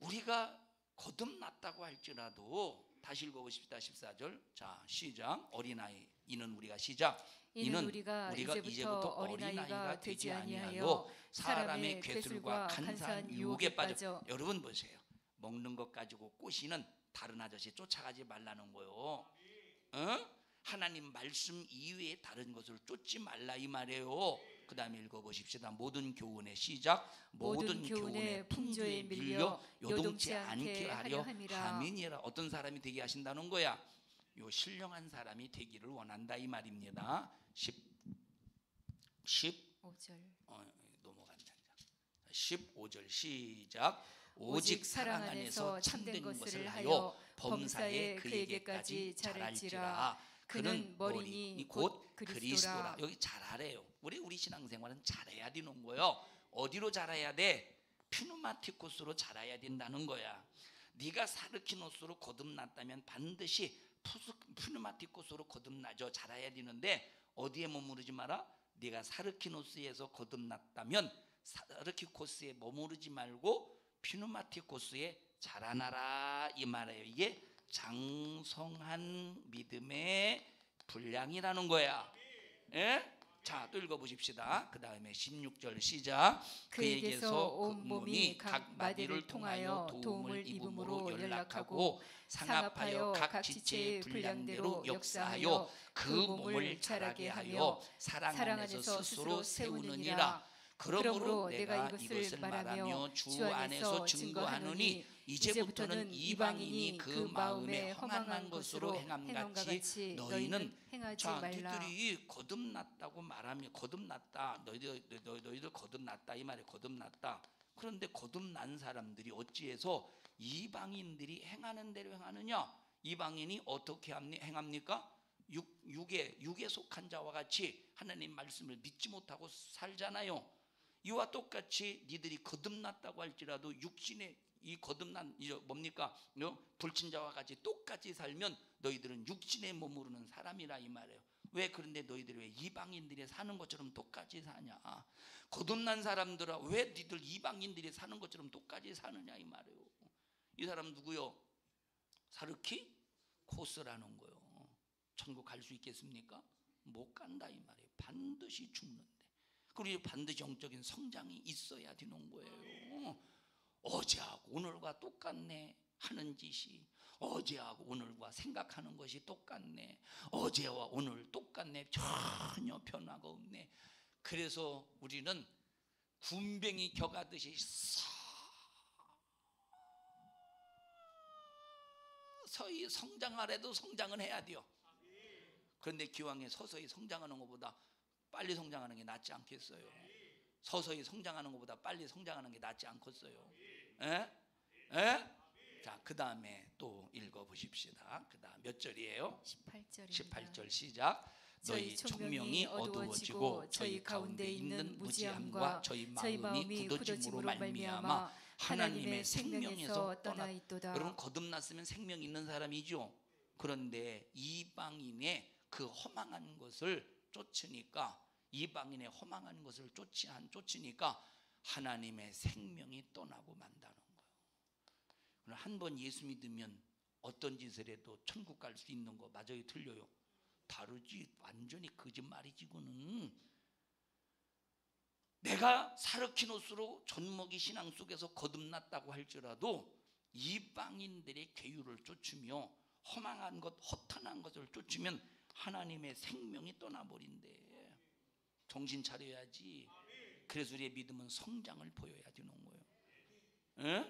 우리가 거듭났다고 할지라도 다시 읽어보십시다. 14절. 자, 시작. 어린아이 이는 우리가 시작. 이는 우리가 이제부터 어린아이가 되지 아니하여 사람의 괴술과 간사한 유혹에 빠져. 여러분 보세요. 먹는 것 가지고 꼬시는 다른 아저씨 쫓아가지 말라는 거요. 하나님 말씀 이외에 다른 것을 쫓지 말라 이 말이에요. 그 다음에 읽어보십시다. 모든 교훈의 시작. 모든 교훈의 풍조에 밀려 요동치 않게 하려 함이니라. 어떤 사람이 되게 하신다는 거야? 요 신령한 사람이 되기를 원한다 이 말입니다. 15절 넘어간다. 15절 시작. 오직 사랑 안에서 참된 것을 하여 범사에 그에게까지 잘할지라. 그는 머리니 곧 그리스도라. 여기 잘하래요. 우리 신앙생활은 잘해야 되는 거예요. 어디로 잘해야 돼? 퓨누마티코스로 잘해야 된다는 거야. 네가 사르키노스로 거듭났다면 반드시 퓨누마티코스로 거듭나죠. 잘해야 되는데 어디에 머무르지 마라? 네가 사르키노스에서 거듭났다면 사르키코스에 머무르지 말고 퓨누마티코스에 자라나라 이 말이에요. 이게 장성한 믿음의 분량이라는 거야. 예? 자, 또 읽어보십시다. 그 다음에 16절 시작. 그에게서 온 몸이 각 마디를 통하여 도움을 입음으로 연락하고 상합하여 각 지체의 분량대로 역사하여 그 몸을 자라게 하며 사랑 안에서 스스로 세우느니라. 그러므로 내가 이것을 말하며 주 안에서 증거하노니 이제부터는 이방인이 그 마음에 허망한 것으로 행함같이 너희는 행하지 말라. 너희들이 거듭났다고 말하며 거듭났다. 너희들 거듭났다 이 말에 거듭났다. 그런데 거듭난 사람들이 어찌해서 이방인들이 행하는 대로 행하느냐? 이방인이 어떻게 행합니까? 육에 속한 자와 같이 하나님 말씀을 믿지 못하고 살잖아요. 이와 똑같이 니들이 거듭났다고 할지라도 육신의 이 거듭난 뭡니까? 불친자와 같이 똑같이 살면 너희들은 육신에 머무르는 사람이라 이 말이에요. 왜 그런데 너희들이 왜 이방인들이 사는 것처럼 똑같이 사냐? 거듭난 사람들아 왜 니들 이방인들이 사는 것처럼 똑같이 사느냐 이 말이에요. 이 사람 누구요? 사르키 코스라는 거요. 천국 갈 수 있겠습니까? 못 간다 이 말이에요. 반드시 죽는데. 그리고 반드시 영적인 성장이 있어야 되는 거예요. 어제하고 오늘과 똑같네 하는 짓이, 어제하고 오늘과 생각하는 것이 똑같네, 어제와 오늘 똑같네, 전혀 변화가 없네. 그래서 우리는 군뱅이 격하듯이 서서히 성장하래도 성장은 해야 돼요. 그런데 기왕에 서서히 성장하는 것보다 빨리 성장하는 게 낫지 않겠어요? 서서히 성장하는 것보다 빨리 성장하는 게 낫지 않겠어요? 자, 그 다음에 또 읽어보십시다. 그 다음 몇 절이에요? 18절 시작. 너희 총명이 어두워지고 저희 가운데 있는 무지함과 저희 마음이 굳어짐으로 말미암아 하나님의 생명에서 떠나 있도다. 여러분 거듭났으면 생명 있는 사람이죠. 그런데 이방인의 그 허망한 것을 쫓으니까, 이방인의 허망한 것을 쫓으니까 하나님의 생명이 떠나고 만다는 거예요. 한 번 예수 믿으면 어떤 짓을 해도 천국 갈 수 있는 거 맞아요, 틀려요? 다르지. 완전히 거짓말이지. 그는 내가 사르키노스로 젖먹이 신앙 속에서 거듭났다고 할지라도 이방인들의 계율을 쫓으며 허망한 것, 허탄한 것을 쫓으면 하나님의 생명이 떠나버린대. 정신 차려야지. 그래서 우리의 믿음은 성장을 보여야 되는 거예요.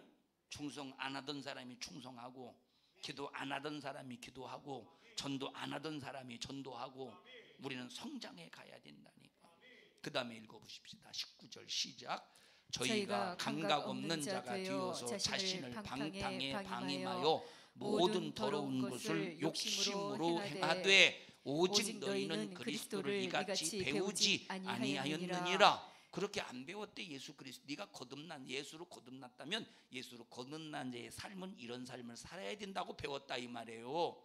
충성 안 하던 사람이 충성하고, 기도 안 하던 사람이 기도하고, 전도 안 하던 사람이 전도하고, 우리는 성장해 가야 된다니까. 그 다음에 읽어보십시다. 19절 시작. 저희가 감각 없는 자가 되어서 자신을 방탕에 방임하여 모든 더러운 것을 욕심으로 행하되 오직 너희는 그리스도를 이같이 배우지 아니하였느니라. 그렇게 안 배웠대. 예수 그리스도. 네가 예수로 거듭났다면 예수로 거듭난 자의 삶은 이런 삶을 살아야 된다고 배웠다 이 말이에요.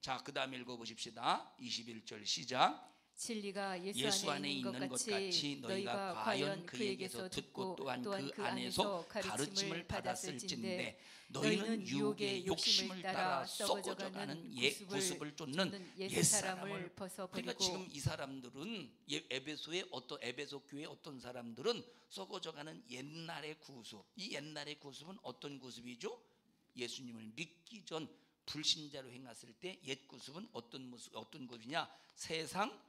자, 그 다음에 읽어보십시다. 21절 시작. 진리가 예수 안에 있는 것 같이 너희가 과연 그에게서 듣고 또한 그 안에서 가르침을 받았을진데 너희는 유혹의 욕심을 따라 썩어져가는 옛 구습을 쫓는 옛 사람을 벗어버리고. 그러니까 지금 이 사람들은 에베소 교회 어떤 사람들은 썩어져가는 옛날의 구습. 이 옛날의 구습은 어떤 구습이죠? 예수님을 믿기 전 불신자로 행했을 때 옛 구습은 어떤 구습이냐? 세상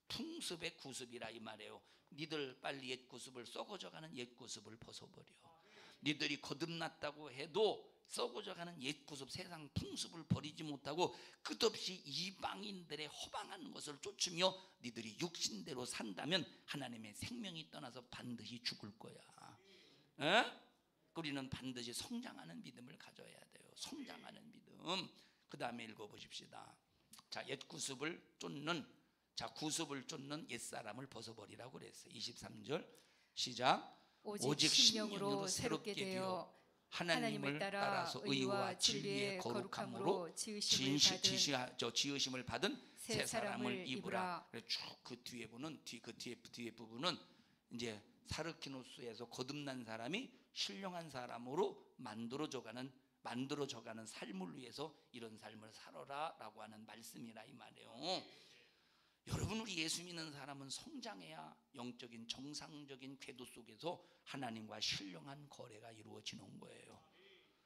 풍습의 구습이라 이 말이에요. 니들 빨리 옛 구습을, 썩어져가는 옛 구습을 벗어버려. 니들이 거듭났다고 해도 썩어져가는 옛 구습, 세상 풍습을 버리지 못하고 끝없이 이방인들의 허방한 것을 쫓으며 니들이 육신대로 산다면 하나님의 생명이 떠나서 반드시 죽을 거야. 우리는 반드시 성장하는 믿음을 가져야 돼요. 성장하는 믿음. 그 다음에 읽어보십시다. 자, 옛 구습을 쫓는, 자, 구습을 쫓는 옛사람을 벗어버리라고 그랬어요. 23절 시작. 오직 심령으로 새롭게 되어 하나님을 따라서 의와 진리의 거룩함으로 지으심을 받은 새 사람을 입으라. 쭉 그 뒤에 부분은 뒤에 부분은 이제 사르키노스에서 거듭난 사람이 신령한 사람으로 만들어져가는 삶을 위해서 이런 삶을 살아라라고 하는 말씀이라 이 말이에요. 여러분, 우리 예수 믿는 사람은 성장해야 영적인 정상적인 궤도 속에서 하나님과 신령한 거래가 이루어지는 거예요.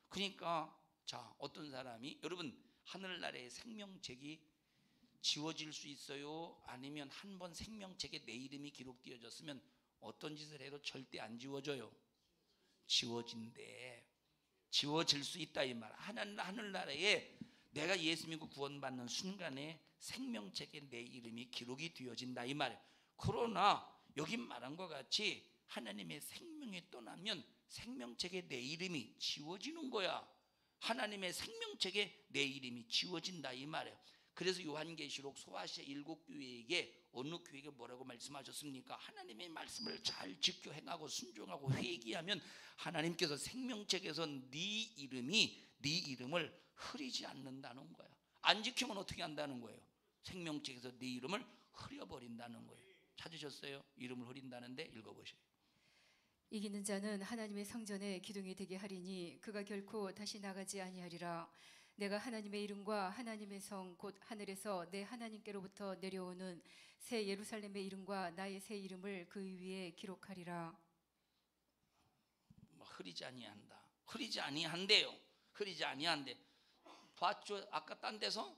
그러니까 자, 어떤 사람이, 여러분, 하늘나라의 생명책이 지워질 수 있어요? 아니면 한 번 생명책에 내 이름이 기록되어졌으면 어떤 짓을 해도 절대 안 지워져요? 지워진대. 지워질 수 있다 이 말. 하늘나라에 내가 예수 믿고 구원받는 순간에 생명책에 내 이름이 기록이 되어진다 이 말. 그러나 여기 말한 것 같이 하나님의 생명이 떠나면 생명책에 내 이름이 지워지는 거야. 하나님의 생명책에 내 이름이 지워진다 이 말이에요. 그래서 요한계시록 소아시아 7교회에게 어느 교회에게 뭐라고 말씀하셨습니까? 하나님의 말씀을 잘 지켜 행하고 순종하고 회개하면 하나님께서 생명책에서 네 이름을 흐리지 않는다는 거야. 안 지키면 어떻게 한다는 거예요? 생명책에서 네 이름을 흐려버린다는 거예요. 찾으셨어요? 이름을 흐린다는데 읽어보세요. 이기는 자는 하나님의 성전에 기둥이 되게 하리니 그가 결코 다시 나가지 아니하리라. 내가 하나님의 이름과 하나님의 성 곧 하늘에서 내 하나님께로부터 내려오는 새 예루살렘의 이름과 나의 새 이름을 그 위에 기록하리라. 흐리지 아니한다. 흐리지 아니한대요. 흐리지 아니한대. 봤죠? 아까 딴 데서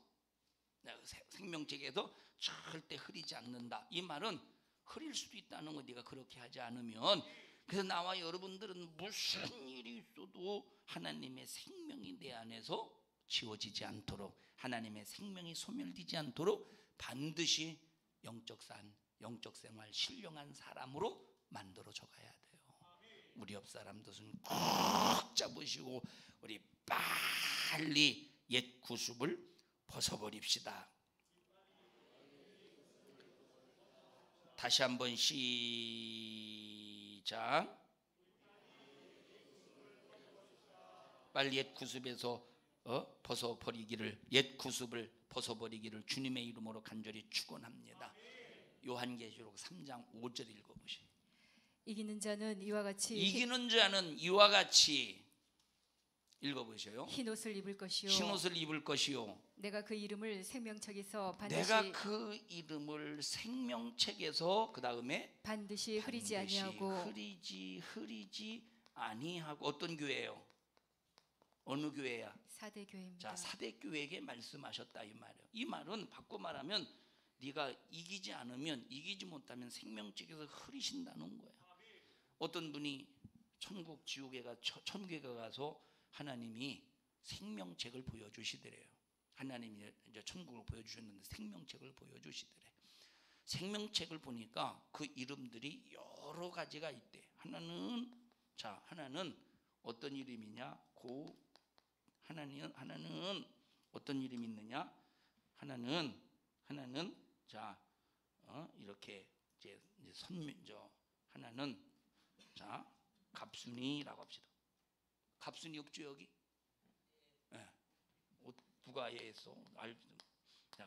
생명책에서 절대 흐리지 않는다. 이 말은 흐릴 수도 있다는 거. 네가 그렇게 하지 않으면. 그래서 나와 여러분들은 무슨 일이 있어도 하나님의 생명이 내 안에서 지워지지 않도록, 하나님의 생명이 소멸되지 않도록 반드시 영적 생활 신령한 사람으로 만들어져 가야 돼요. 우리 옆 사람도 손 꼭 잡으시고 우리 빨리 옛 구습을 벗어버립시다. 다시 한번 시작. 빨리 옛 구습에서 옛 구습을 벗어버리기를 주님의 이름으로 간절히 축원합니다. 요한계시록 3장 5절 읽어보시오. 이기는 자는 이와 같이 읽어보세요. 흰 옷을 입을 것이요. 내가 그 이름을 생명책에서 그 다음에 반드시 흐리지 아니하고 어떤 교회예요? 어느 교회야? 사대교회입니다. 자, 사대교회에게 말씀하셨다 이 말이에요. 이 말은 바꿔 말하면 네가 이기지 못하면 생명책에서 흐리신다는 거야. 어떤 분이 천국에 가서 하나님이 생명책을 보여주시더래요. 하나님이 이제 천국을 보여주셨는데 생명책을 보여주시더래. 생명책을 보니까 그 이름들이 여러 가지가 있대. 하나는 어떤 이름이냐? 하나는 어떤 이름이 있느냐? 하나는 이렇게 이제 하나는 갑순이라고 합시다. 갑순이 없죠 여기? 네. 누가 얘했어?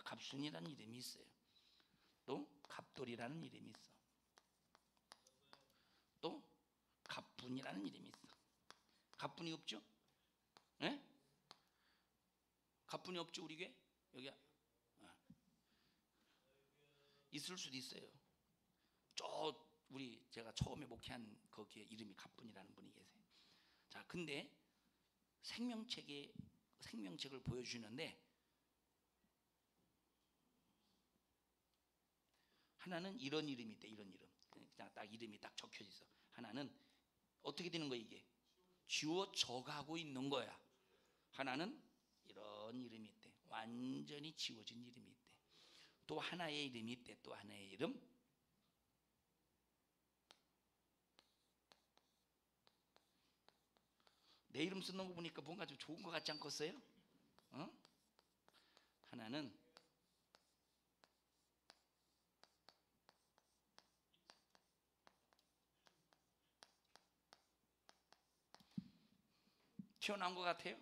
갑순이라는 이름이 있어요. 또 갑돌이라는 이름이 있어. 또 갑분이라는 이름이 있어. 갑분이 없죠? 예? 갑분이 없죠 우리 교회? 여기 있을 수도 있어요. 저 우리 제가 처음에 목회한 거기에 이름이 갑분이라는 분이 계세요. 자, 근데 생명책을 보여주는데 하나는 이런 이름이 있대. 이런 이름 그냥 딱 이름이 딱 적혀 있어. 하나는 어떻게 되는 거야? 이게 지워져 가고 있는 거야. 하나는 이런 이름이 있대. 완전히 지워진 이름이 있대. 또 하나의 이름이 있대. 또 하나의 이름. 내 이름 쓰는 거 보니까 뭔가 좀 좋은 거 같지 않겠어요? 하나는 튀어나온 것 같아요.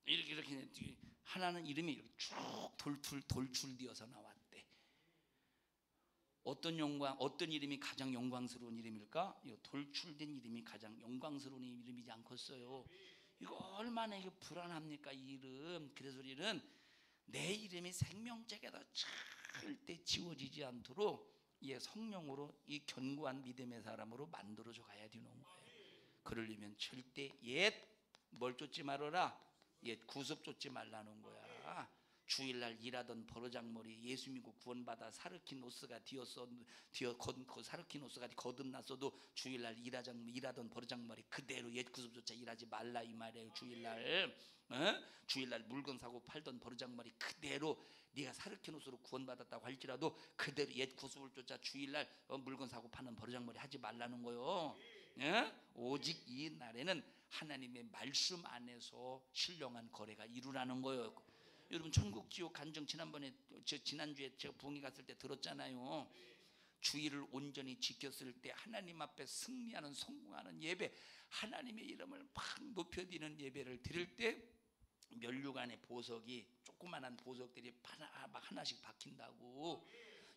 이렇게 하나는 이름이 이렇게 쭉 돌출되어서 나왔대. 어떤 이름이 가장 영광스러운 이름일까? 이 돌출된 이름이 가장 영광스러운 이름이지 않겠어요? 이거 얼마나 이게 불안합니까 이 이름. 그래서 우리는 내 이름이 생명책에다 절대 지워지지 않도록 성령으로 이 견고한 믿음의 사람으로 만들어져 가야 되는 거예요. 그러려면 절대 뭘 쫓지 말아라. 구습 쫓지 말라는 거야. 주일날 일하던 버르장머리 예수 믿고 구원받아 사르키노스가 사르키노스가 거듭났어도 주일날 일하던 버르장머리 그대로 옛 구습조차 일하지 말라 이 말이에요. 주일날 물건 사고 팔던 버르장머리 그대로 네가 사르키노스로 구원받았다고 할지라도 그대로 옛 구습을 쫓아 주일날 물건 사고 파는 버르장머리 하지 말라는 거요. 오직 이 날에는 하나님의 말씀 안에서 신령한 거래가 이루라는 거예요. 여러분 천국 지옥 간증 지난주에 제가 부흥회 갔을 때 들었잖아요. 주의를 온전히 지켰을 때 하나님 앞에 승리하는 성공하는 예배, 하나님의 이름을 막 높여드리는 예배를 드릴 때 면류관의 보석이 조그만한 보석들이 하나씩 박힌다고.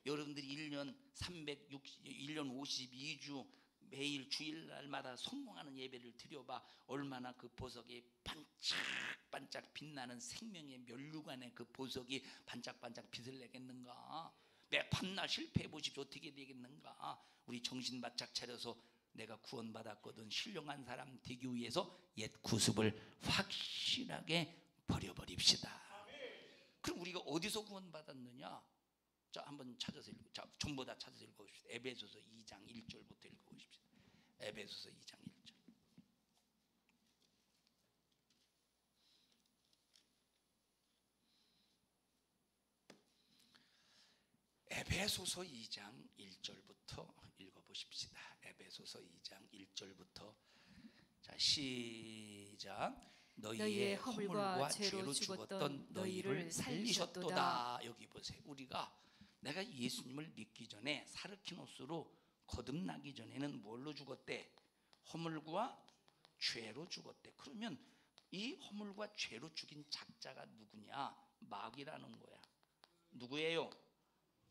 여러분들이 1년 52주 매일 주일날마다 성공하는 예배를 드려봐. 얼마나 그 보석이 반짝반짝 빛나는 생명의 면류관의 그 보석이 반짝반짝 빛을 내겠는가. 매 밤낮 실패해 보십시오. 어떻게 되겠는가. 우리 정신 바짝 차려서 내가 구원받았거든 신령한 사람 되기 위해서 옛 구습을 확실하게 버려버립시다. 그럼 우리가 어디서 구원받았느냐? 자, 한번 찾아서 전부 다 찾아서 읽어보십시오. 에베소서 2장 1절부터 읽어보십시오. 에베소서 2장 1절. 에베소서 2장 1절부터 읽어보십시다. 에베소서 2장 1절부터 자 시작. 너희의 허물과 죄로 죽었던 너희를 살리셨도다. 여기 보세요. 우리가 내가 예수님을 믿기 전에 사르키노스로 거듭나기 전에는 뭘로 죽었대? 허물과 죄로 죽었대. 그러면 이 허물과 죄로 죽인 작자가 누구냐? 마귀라는 거야. 누구예요?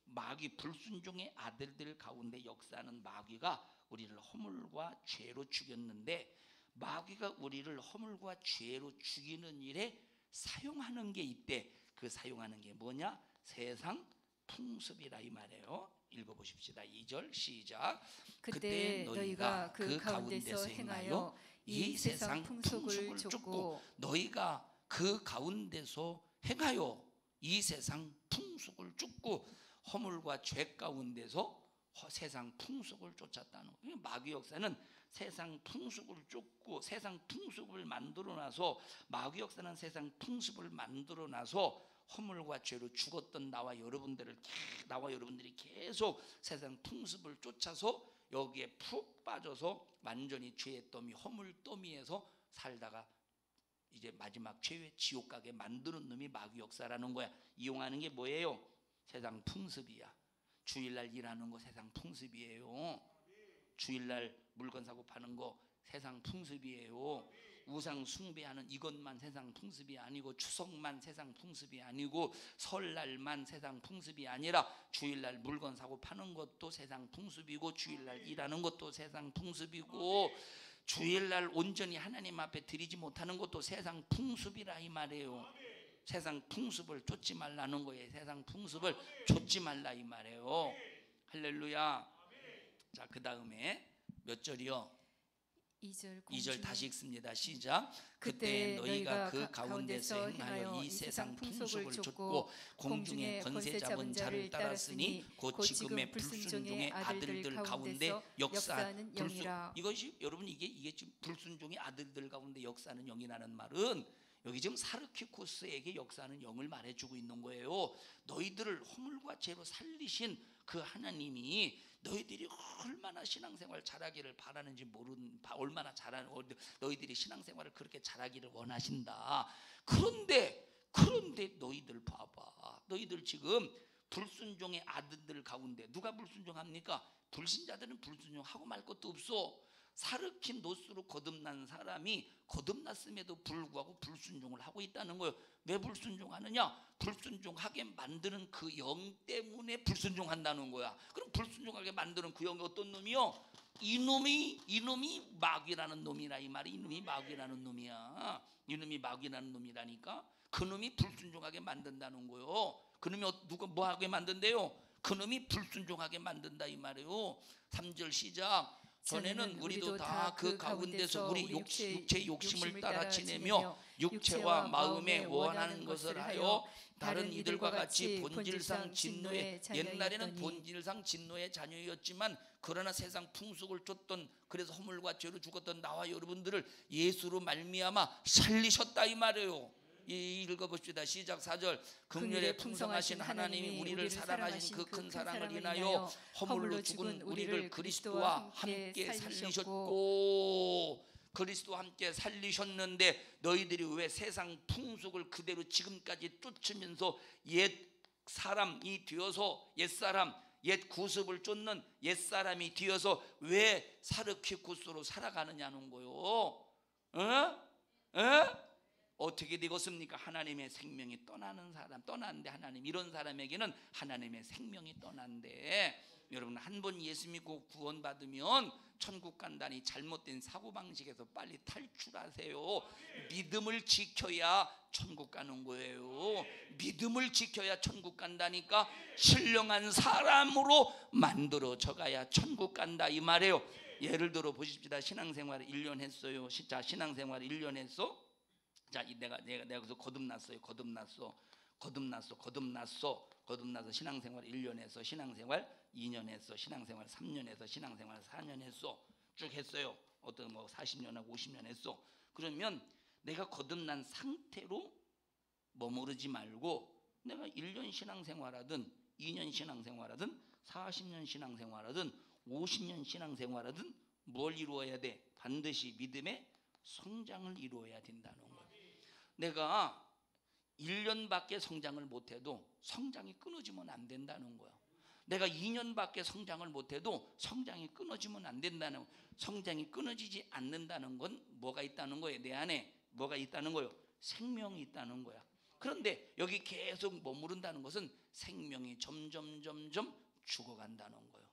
마귀, 불순종의 아들들 가운데 역사하는 마귀가 우리를 허물과 죄로 죽였는데, 마귀가 우리를 허물과 죄로 죽이는 일에 사용하는 게 있대. 그 사용하는 게 뭐냐? 세상 풍습이라 이 말이에요. 읽어보십시다. 2절 시작. 그때 너희가 그 가운데서 행하여 이 세상 풍속을 쫓고 너희가 그 가운데서 행하여 이 세상 풍속을 쫓고 허물과 죄 가운데서 세상 풍속을 쫓았다는 거예요. 마귀 역사는 세상 풍속을 쫓고 세상 풍속을 만들어놔서, 마귀 역사는 세상 풍습을 만들어놔서 허물과 죄로 죽었던 나와 여러분들이 계속 세상 풍습을 쫓아서 여기에 푹 빠져서 완전히 죄의 더미, 허물 더미에서 살다가 이제 마지막 죄의 지옥 가게 만드는 놈이 마귀 역사라는 거야. 이용하는 게 뭐예요? 세상 풍습이야. 주일날 일하는 거 세상 풍습이에요. 주일날 물건 사고 파는 거 세상 풍습이에요. 우상 숭배하는 이것만 세상 풍습이 아니고, 추석만 세상 풍습이 아니고, 설날만 세상 풍습이 아니라 주일날 물건 사고 파는 것도 세상 풍습이고, 주일날 일하는 것도 세상 풍습이고, 주일날 온전히 하나님 앞에 드리지 못하는 것도 세상 풍습이라 이 말이에요. 세상 풍습을 쫓지 말라는 거예요. 세상 풍습을 쫓지 말라 이 말이에요. 할렐루야. 자, 그 다음에 몇 절이요? 2절 다시 읽습니다. 시작. 그때 너희가 그 가운데서 행하여 이 세상 풍속을 쫓고 공중의 권세 잡은 자를 따랐으니 곧 지금의 불순종의 아들들 가운데 역사하는 영이라. 이것이 여러분 이게 지금 불순종의 아들들 가운데 역사하는 영이라는 말은 여기 지금 사르키코스에게 역사하는 영을 말해주고 있는 거예요. 너희들을 허물과 죄로 살리신 그 하나님이 너희들이 얼마나 신앙생활 잘하기를 바라는지 모르는, 얼마나 잘하는, 너희들이 신앙생활을 그렇게 잘하기를 원하신다. 그런데 너희들 봐봐. 너희들 지금 불순종의 아들들 가운데 누가 불순종합니까? 불신자들은 불순종하고 말 것도 없어. 사르킨 노스로 거듭난 사람이 거듭났음에도 불구하고 불순종을 하고 있다는 거예요. 왜 불순종하느냐? 불순종하게 만드는 그 영 때문에 불순종한다는 거야. 그럼 불순종하게 만드는 그 영이 어떤 놈이요? 이놈이 마귀라는 놈이라 이 말이. 이놈이 마귀라는 놈이야. 이놈이 마귀라는 놈이라니까. 그놈이 불순종하게 만든다는 거예요. 그놈이 누가 뭐 하게 만든대요? 그놈이 불순종하게 만든다 이 말이에요. 3절 시작. 전에는 우리도 다 그 가운데서 우리 육체의 욕심을 따라 지내며 육체와 마음에 원하는 것을 하여 다른 이들과 같이 본질상 진노의, 옛날에는 본질상 진노의 자녀였지만 그러나 세상 풍속을 쫓던, 그래서 허물과 죄로 죽었던 나와 여러분들을 예수로 말미암아 살리셨다 이 말이에요. 읽어봅시다. 시작. 4절. 긍휼에 풍성하신 하나님이 우리를 사랑하신 그 큰 사랑을 인하여 허물로 죽은 우리를 그리스도와 함께 살리셨고, 그리스도와 함께 살리셨는데 너희들이 왜 세상 풍속을 그대로 지금까지 쫓으면서 옛 사람이 되어서, 옛사람, 옛 구습을 쫓는 옛사람이 되어서 왜 사르키코스로 살아가느냐는 거요. 어떻게 되겠습니까? 하나님의 생명이 떠나는 사람, 떠나는데 하나님, 이런 사람에게는 하나님의 생명이 떠난대. 여러분, 한 번 예수 믿고 구원받으면 천국 간다니 잘못된 사고방식에서 빨리 탈출하세요. 믿음을 지켜야 천국 가는 거예요. 믿음을 지켜야 천국 간다니까. 신령한 사람으로 만들어져 가야 천국 간다 이 말이에요. 예를 들어 보십시다. 신앙생활 1년 했어요. 자, 신앙생활 1년 했어. 자, 내가 그래서 거듭났어요. 거듭나서 신앙생활 1년 했어. 신앙생활 2년 했어. 신앙생활 3년 했어. 신앙생활 4년 했어. 쭉 했어요. 어떤 뭐 40년하고 50년 했어. 그러면 내가 거듭난 상태로 머무르지 말고 내가 1년 신앙생활하든 2년 신앙생활하든 40년 신앙생활하든 50년 신앙생활하든 뭘 이루어야 돼? 반드시 믿음의 성장을 이루어야 된다는 거예요. 내가 1년밖에 성장을 못해도 성장이 끊어지면 안 된다는 거야. 내가 2년밖에 성장을 못해도 성장이 끊어지면 안 된다는 거야. 성장이 끊어지지 않는다는 건 뭐가 있다는 거예요? 내 안에 뭐가 있다는 거예요? 생명이 있다는 거야. 그런데 여기 계속 머무른다는 것은 생명이 점점 죽어간다는 거예요.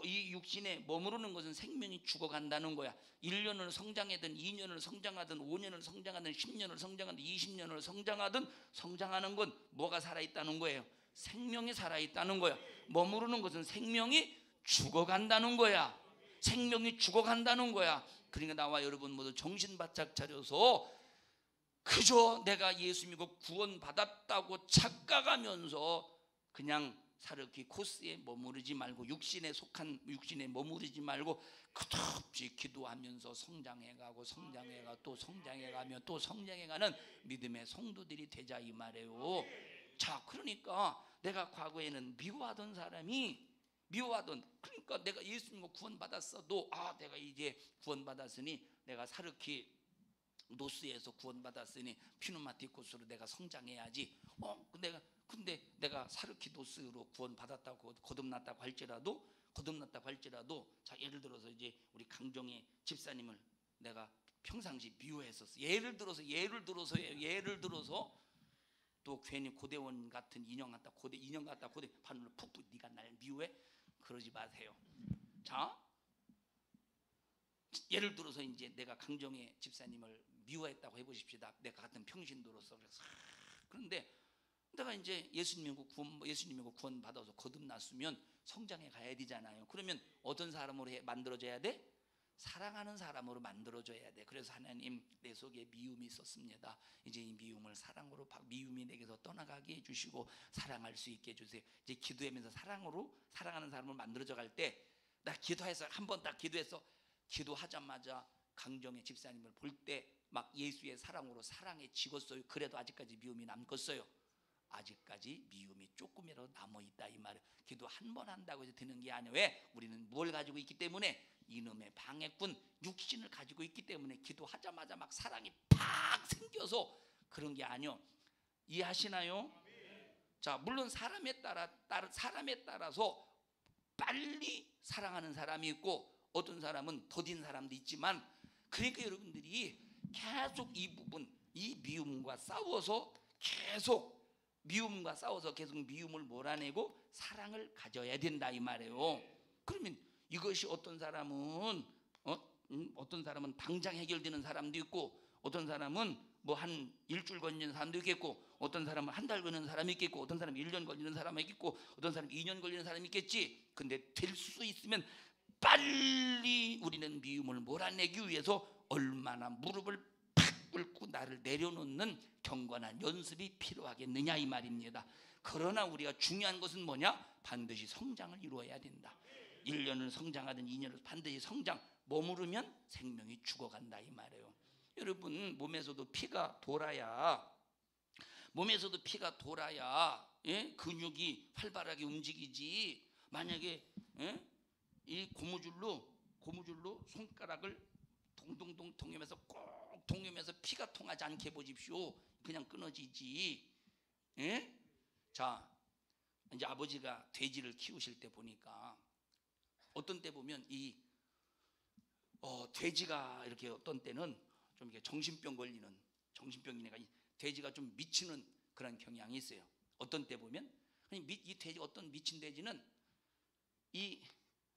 이 육신에 머무르는 것은 생명이 죽어간다는 거야. 1년을 성장하든 2년을 성장하든 5년을 성장하든 10년을 성장하든 20년을 성장하든 성장하는 건 뭐가 살아있다는 거예요? 생명이 살아있다는 거야. 머무르는 것은 생명이 죽어간다는 거야. 생명이 죽어간다는 거야. 그러니까 나와 여러분 모두 정신 바짝 차려서 그저 내가 예수 믿고 구원받았다고 착각하면서 그냥 사르키코스에 머무르지 말고, 육신에 머무르지 말고 끝없이 기도하면서 성장해가고 또 성장해가며 또 성장해가는 믿음의 성도들이 되자 이 말이에요. 자, 그러니까 내가 과거에는 미워하던 사람이 그러니까 내가 예수 믿고 구원받았어도 내가 이제 구원받았으니 내가 사르키 노스에서 구원받았으니 피누마티코스로 내가 성장해야지. 근데 내가 사르키도스로 구원받았다고 거듭났다고 할지라도 거듭났다고 할지라도, 자 예를 들어서 이제 우리 강정의 집사님을 내가 평상시 미워했었어. 예를 들어서 또 괜히 고대원 같은 인형 같다, 고대 바늘로 푹푹 네가 날 미워해? 그러지 마세요. 자, 예를 들어서 이제 내가 강정의 집사님을 미워했다고 해보십시다. 내가 같은 평신도로서. 그런데 내가 이제 예수님 믿고 구원 받아서 거듭났으면 성장해 가야 되잖아요. 그러면 어떤 사람으로 만들어져야 돼? 사랑하는 사람으로 만들어줘야 돼. 그래서 하나님, 내 속에 미움이 있었습니다. 이제 이 미움을 사랑으로, 미움이 내게서 떠나가게 해주시고 사랑할 수 있게 해주세요. 이제 기도하면서 사랑하는 사람을 만들어져 갈 때, 나 기도해서 한 번 딱 기도해서, 기도하자마자 강정의 집사님을 볼 때 막 예수의 사랑으로 사랑에 지었어요. 그래도 아직까지 미움이 남겠어요. 아직까지 미움이 조금이라도 남아있다 이 말이에요. 기도 한 번 한다고 해서 되는 게 아니에요. 왜? 우리는 뭘 가지고 있기 때문에? 이놈의 방해꾼 육신을 가지고 있기 때문에 기도하자마자 막 사랑이 팍 생겨서 그런 게 아니요. 이해하시나요? 자, 물론 사람에 따라서 빨리 사랑하는 사람이 있고 어떤 사람은 더딘 사람도 있지만, 그러니까 여러분들이 계속 이 부분, 이 미움과 싸워서 계속 미움을 몰아내고 사랑을 가져야 된다 이 말이에요. 그러면 이것이 어떤 사람은 당장 해결되는 사람도 있고, 어떤 사람은 뭐 한 일주일 걸리는 사람도 있겠고, 어떤 사람은 한 달 걸리는 사람이 있겠고, 어떤 사람은 1년 걸리는 사람이 있겠고, 어떤 사람은 2년 걸리는 사람이 있겠지. 근데 될 수 있으면 빨리 우리는 미움을 몰아내기 위해서 얼마나 무릎을 팍 꿇고 나를 내려놓는 경건한 연습이 필요하겠느냐 이 말입니다. 그러나 우리가 중요한 것은 뭐냐? 반드시 성장을 이루어야 된다. 1년을 성장하든 2년을 반드시 성장. 머무르면 생명이 죽어간다 이 말이에요. 여러분, 몸에서도 피가 돌아야 예? 근육이 활발하게 움직이지. 만약에 예? 이 고무줄로 손가락을 동동동 동여매서 꼭 동여매서 피가 통하지 않게 보십시오. 그냥 끊어지지. 예? 자, 이제 아버지가 돼지를 키우실 때 보니까 어떤 때 보면 이 돼지가 이렇게 어떤 때는 좀 이렇게 정신병이니까 돼지가 좀 미치는 그런 경향이 있어요. 어떤 때 보면 이 돼지, 어떤 미친 돼지는 이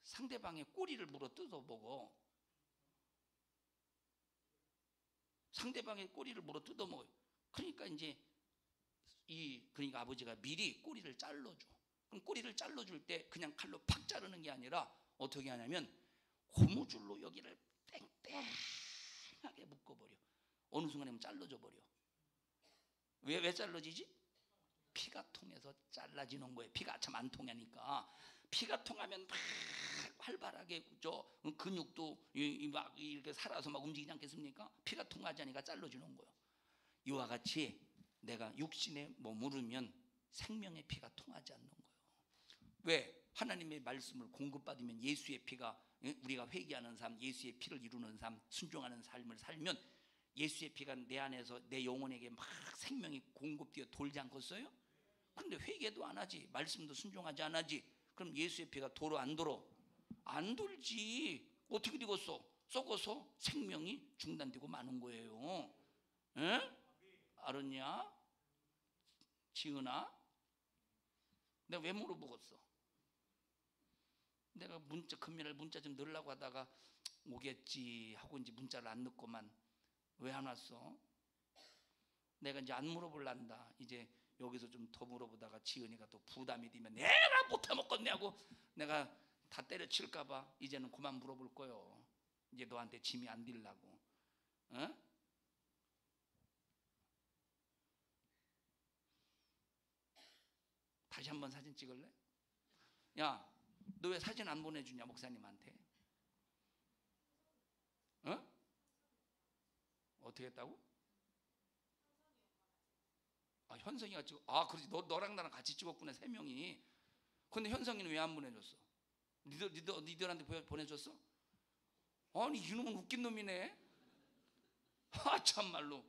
상대방의 꼬리를 물어 뜯어보고 그러니까 이제 그러니까 아버지가 미리 꼬리를 잘라줘. 그럼 꼬리를 잘라줄 때 그냥 칼로 팍 자르는 게 아니라 어떻게 하냐면 고무줄로 여기를 땡땡하게 묶어버려. 어느 순간에 잘라져 버려. 왜 잘라지지? 피가 통해서 잘라지는 거예요. 피가 참 안 통하니까. 피가 통하면 막 활발하게 근육도 막 이렇게 살아서 막 움직이지 않겠습니까? 피가 통하지 않으니까 잘라주는 거예요. 이와 같이 내가 육신에 머무르면 생명의 피가 통하지 않는 거예요. 왜? 하나님의 말씀을 공급받으면 예수의 피가, 우리가 회개하는 삶, 예수의 피를 이루는 삶, 순종하는 삶을 살면 예수의 피가 내 안에서 내 영혼에게 막 생명이 공급되어 돌지 않겠어요? 그런데 회개도 안 하지, 말씀도 순종하지 안 하지. 그럼 예수의 피가 돌어 안 돌어? 안 돌지. 어떻게 되겠어? 썩어서 생명이 중단되고 마는 거예요. 에? 알았냐? 지은아? 내가 왜 물어보겠어? 내가 금요일 문자 좀 넣으려고 하다가 오겠지 하고 이제 문자를 안 넣고만 왜 안 왔어? 내가 이제 안 물어볼란다. 이제 여기서 좀 더 물어보다가 지은이가 또 부담이 되면 내가 못해 먹겠네 하고 내가 다 때려칠까봐 이제는 그만 물어볼 거요. 이제 너한테 짐이 안 들라고. 어? 다시 한번 사진 찍을래? 야, 너 왜 사진 안 보내주냐 목사님한테? 어? 어떻게 했다고? 아, 현성이가 찍어. 아, 그렇지. 너랑 나랑 같이 찍었구나, 3명이. 근데 현성이는 왜 안 보내줬어? 니들한테 보내줬어? 아니, 이놈은 웃긴 놈이네. 아, 참말로.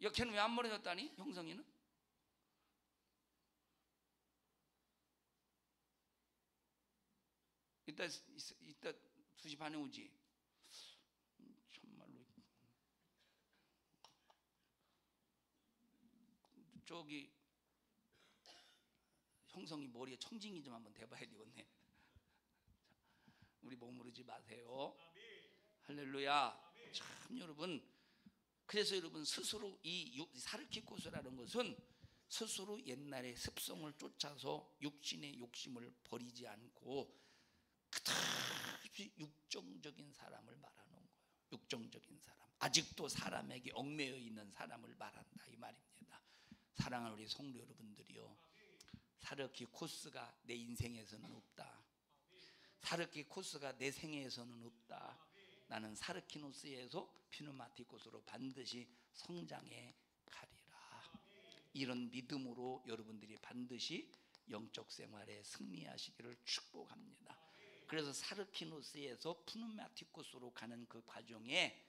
야, 걔는 왜 안 보내줬다니? 형성이는? 이따 2시 반에 오지? 정말로 저기 형성이 머리에 청진기 좀 한번 대봐야 되겠네. 우리 머무르지 마세요. 할렐루야. 참 여러분, 그래서 여러분 스스로 이 사르키코스라는 것은 스스로 옛날의 습성을 쫓아서 육신의 욕심을 버리지 않고 그다지 육정적인 사람을 말하는 거예요. 육정적인 사람, 아직도 사람에게 얽매여 있는 사람을 말한다 이 말입니다. 사랑하는 우리 성도 여러분들이요, 사르키코스가 내 인생에서는 없다. 사르키코스가 내 생애에서는 없다. 나는 사르키노스에서 피누마티코스로 반드시 성장해 가리라. 이런 믿음으로 여러분들이 반드시 영적 생활에 승리하시기를 축복합니다. 그래서 사르키노스에서 피누마티코스로 가는 그 과정에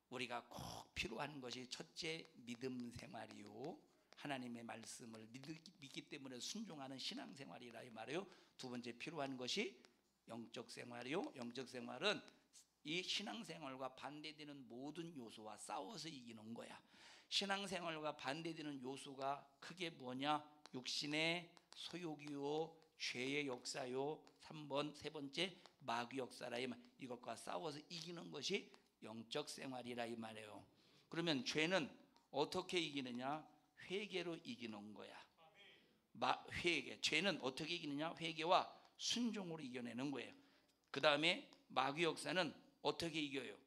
우리가 꼭 필요한 것이 첫째 믿음 생활이요, 하나님의 말씀을 믿기 때문에 순종하는 신앙생활이라 이 말이에요. 두 번째 필요한 것이 영적 생활이요, 영적 생활은 이 신앙생활과 반대되는 모든 요소와 싸워서 이기는 거야. 신앙생활과 반대되는 요소가 크게 뭐냐? 육신의 소욕이요, 죄의 역사요, 3번 세 번째 마귀 역사라 이 말. 이것과 싸워서 이기는 것이 영적 생활이라 이 말이에요. 그러면 죄는 어떻게 이기느냐? 회개로 이기는 거야. 회개. 죄는 어떻게 이기느냐? 회개와 순종으로 이겨내는 거예요. 그 다음에 마귀 역사는 어떻게 이겨요?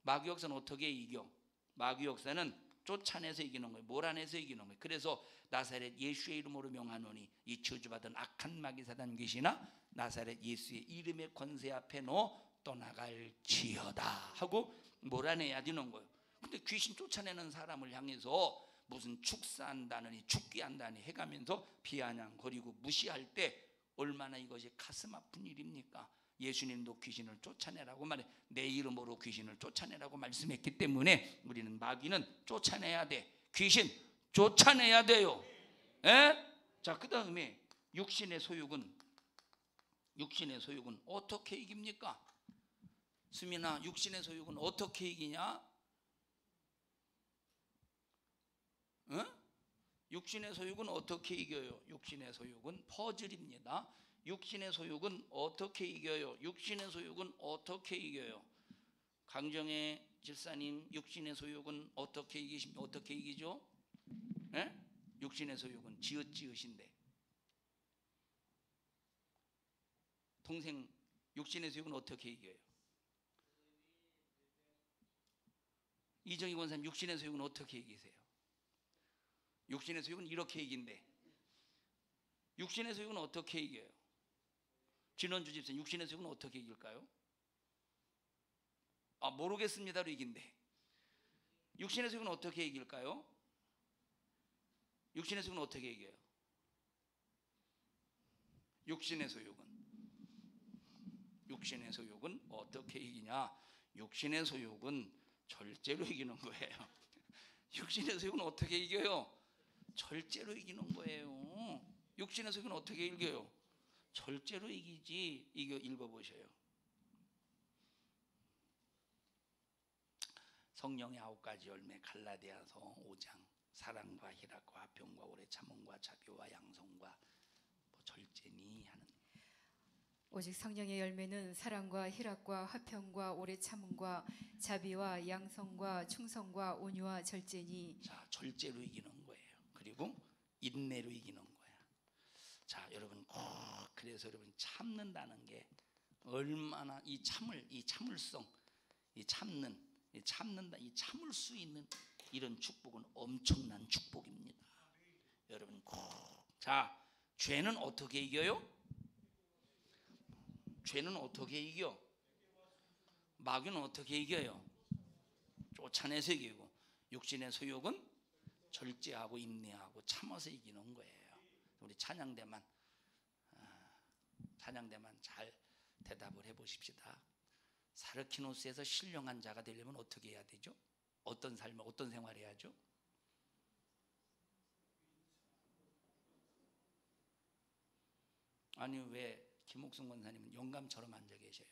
마귀 역사는 어떻게 이겨? 마귀 역사는 쫓아내서 이기는 거예요. 몰아내서 이기는 거예요. 그래서 나사렛 예수의 이름으로 명하노니 이 저주받은 악한 마귀 사단 귀신아, 나사렛 예수의 이름의 권세 앞에 너 떠나갈지어다 하고 몰아내야 되는 거예요. 근데 귀신 쫓아내는 사람을 향해서 무슨 축사한다느니 죽기한다니 해가면서 비아냥거리고 무시할 때 얼마나 이것이 가슴 아픈 일입니까? 예수님도 귀신을 쫓아내라고 말해, 내 이름으로 귀신을 쫓아내라고 말씀했기 때문에 우리는 마귀는 쫓아내야 돼. 귀신 쫓아내야 돼요. 자, 그 다음에 육신의 소욕은 어떻게 이깁니까? 수민아, 육신의 소욕은 어떻게 이기냐? 육신의 소욕은 어떻게 이겨요? 육신의 소욕은 퍼즐입니다. 육신의 소욕은 어떻게 이겨요? 육신의 소욕은 어떻게 이겨요? 강정혜 집사님, 육신의 소욕은 어떻게 이기죠? 육신의 소욕은 지읒인데, 동생 육신의 소욕은 어떻게 이겨요? 이정희 권사님, 육신의 소욕은 어떻게 이기세요? 육신의 소욕은 이렇게 이긴대. 육신의 소욕은 어떻게 이겨요? 진원주 집사님, 육신의 소욕은 어떻게 이길까요? 모르겠습니다로 이긴대. 육신의 소욕은 어떻게 이길까요? 육신의 소욕은 어떻게 이겨요? 육신의 소욕은 어떻게 이기냐? 육신의 소욕은 절제로 이기는 거예요. 육신의 소욕은 어떻게 이겨요? 절제로 이기는 거예요. 육신의 소욕은 어떻게 이겨요? 절제로 이기지. 이거 읽어보셔요. 성령의 9가지 열매, 갈라디아서 5장. 사랑과 희락과 화평과 오래 참음과 자비와 양성과 절제니 하는. 오직 성령의 열매는 사랑과 희락과 화평과 오래 참음과 자비와 양성과 충성과 온유와 절제니. 자, 절제로 이기는 거예요. 그리고 인내로 이기는 거야. 자, 여러분 그래서 여러분 참는다는 게 얼마나 이 참을성, 참는다, 이 참을 수 있는 이런 축복은 엄청난 축복입니다. 여러분 자, 죄는 어떻게 이겨요? 죄는 어떻게 이겨? 마귀는 어떻게 이겨요? 쫓아내서 이기고, 육신의 소욕은 절제하고 인내하고 참아서 이기는 거예요. 우리 찬양대만 잘 대답을 해보십시다. 사르키노스에서 신령한 자가 되려면 어떻게 해야 되죠? 어떤 삶을, 어떤 생활을 해야죠? 아니 왜 김옥순 권사님은 영감처럼 앉아 계셔요.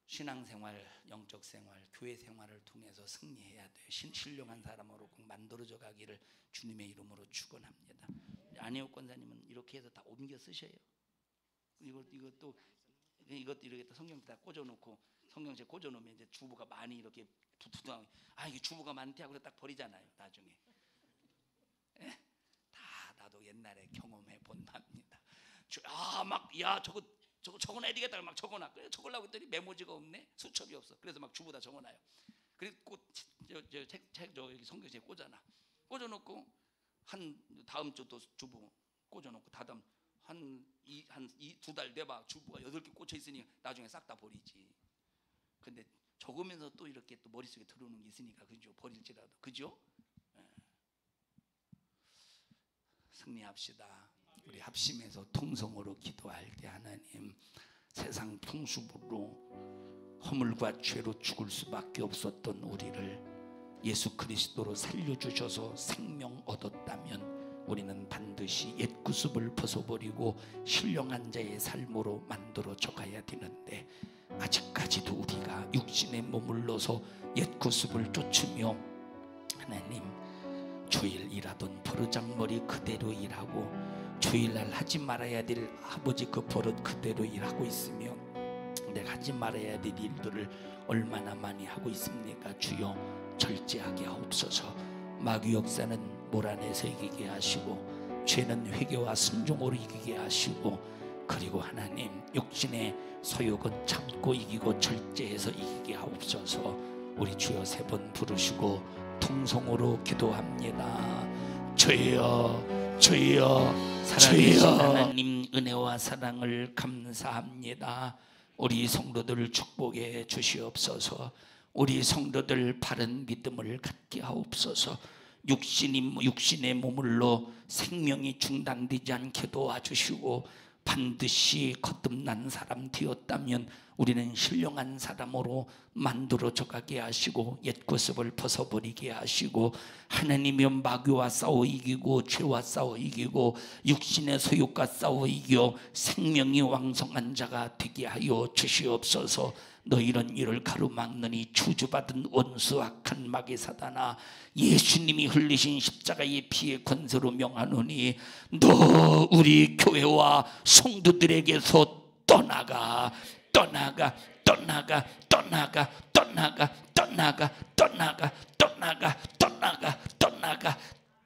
신앙생활, 영적생활, 교회생활을 통해서 승리해야 돼요. 신령한 사람으로 꼭 만들어져 가기를 주님의 이름으로 축원합니다. 안혜옥 권사님은 이렇게 해서 다 옮겨 쓰셔요. 이것도 이렇게 성경 다 꽂아놓고 성경책 꽂아놓으면 이제 주부가 많이 이렇게 두두둥 이게 주부가 많대 하고 딱 버리잖아요. 나중에 다 나도 옛날에 경험해 본 바입니다. 저거 적어놔야 되겠다 막 적어놔. 그래 적으려고 했더니 메모지가 없네. 수첩이 없어. 그래서 막 주부다 적어놔요. 그리고 여기 성경책에 꽂아놓고 한 다음 주 또 주부 꽂아놓고 다음 한 2달 돼봐 주부가 8개 꽂혀 있으니 나중에 싹 다 버리지. 근데 적으면서 또 이렇게 또 머릿속에 들어오는 게 있으니까 그죠? 버릴지라도 그죠? 승리합시다. 우리 합심해서 통성으로 기도할 때 하나님, 세상 풍습으로 허물과 죄로 죽을 수밖에 없었던 우리를 예수 그리스도로 살려주셔서 생명 얻었다면 우리는 반드시 옛 구습을 벗어버리고 신령한 자의 삶으로 만들어져 가야 되는데, 아직까지도 우리가 육신에 머물러서 옛 구습을 쫓으며 하나님, 주일 일하던 버르장머리 그대로 일하고 주일날 하지 말아야 될 아버지 그 버릇 그대로 일하고 있으며 내가 하지 말아야 될 일들을 얼마나 많이 하고 있습니까? 주여 절제하게 하옵소서. 마귀 역사는 몰아내서 이기게 하시고 죄는 회개와 순종으로 이기게 하시고, 그리고 하나님 육신의 소욕은 참고 이기고 절제해서 이기게 하옵소서. 우리 주여 3번 부르시고 통성으로 기도합니다. 주여 주여 살아계신 하나님, 은혜와 사랑을 감사합니다. 우리 성도들을 축복해 주시옵소서. 우리 성도들 바른 믿음을 갖게 하옵소서. 육신의 몸으로 생명이 중단되지 않게 도와주시고, 반드시 거듭난 사람 되었다면 우리는 신령한 사람으로 만들어져 가게 하시고 옛 구습을 벗어버리게 하시고, 하나님의 마귀와 싸워 이기고 죄와 싸워 이기고 육신의 소욕과 싸워 이겨 생명이 왕성한 자가 되게 하여 주시옵소서. 너희는 이를 가로막느니 저주받은 원수 악한 마귀 사단아, 예수님이 흘리신 십자가의 피의 권세로 명하노니 너 우리 교회와 성도들에게서 떠나가 떠나가 떠나가 떠나가 떠나가 떠나가 떠나가 떠나가 떠나가 떠나가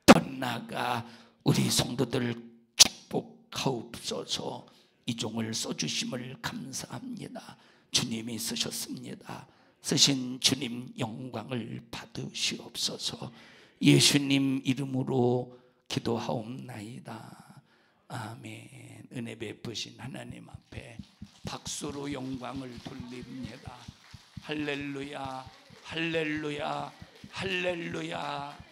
떠나가. 우리 성도들을 축복하옵소서. 이 종을 써주심을 감사합니다. 주님이 쓰셨습니다. 쓰신 주님 영광을 받으시옵소서. 예수님 이름으로 기도하옵나이다. 아멘. 은혜 베푸신 하나님 앞에 박수로 영광을 돌립니다. 할렐루야 할렐루야 할렐루야